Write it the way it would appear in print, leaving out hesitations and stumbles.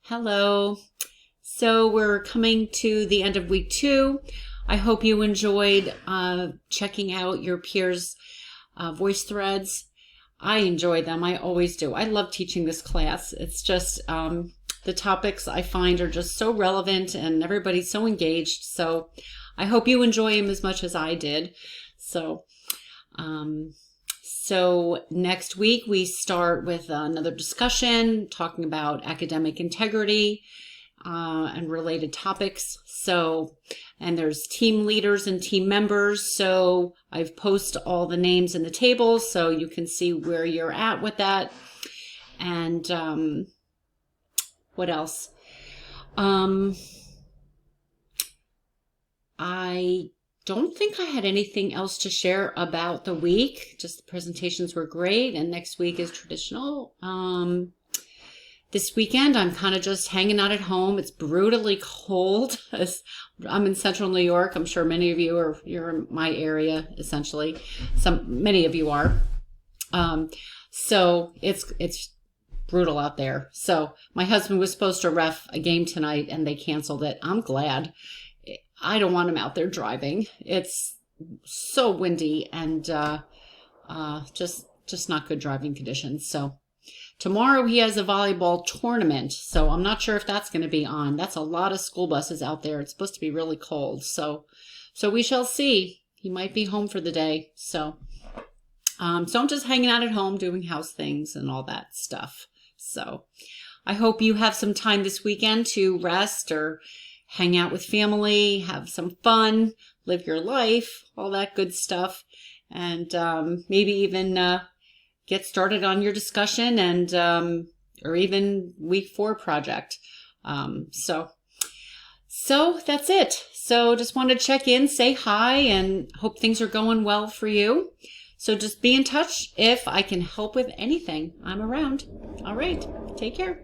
Hello. So we're coming to the end of week 2. I hope you enjoyed checking out your peers' voice threads. I enjoy them. I always do. I love teaching this class. It's just the topics I find are just so relevant and everybody's so engaged. So I hope you enjoy them as much as I did. So next week we start with another discussion talking about academic integrity and related topics. And there's team leaders and team members. So I've posted all the names in the table so you can see where you're at with that. And what else? I don't think I had anything else to share about the week. Just the presentations were great, and next week is traditional. This weekend, I'm kind of just hanging out at home. It's brutally cold. I'm in central New York. I'm sure many of you're in my area, essentially. Many of you are. So it's brutal out there. So my husband was supposed to ref a game tonight, and they canceled it. I'm glad. I don't want him out there driving. It's so windy and just not good driving conditions. So tomorrow he has a volleyball tournament. So I'm not sure if that's going to be on. That's a lot of school buses out there. It's supposed to be really cold. So we shall see. He might be home for the day. So I'm just hanging out at home doing house things and all that stuff. So I hope you have some time this weekend to rest or hang out with family, have some fun, live your life, all that good stuff, and maybe even get started on your discussion and or even week 4 project. So that's it. So just wanted to check in, say hi, and hope things are going well for you. So just be in touch if I can help with anything. I'm around. All right. Take care.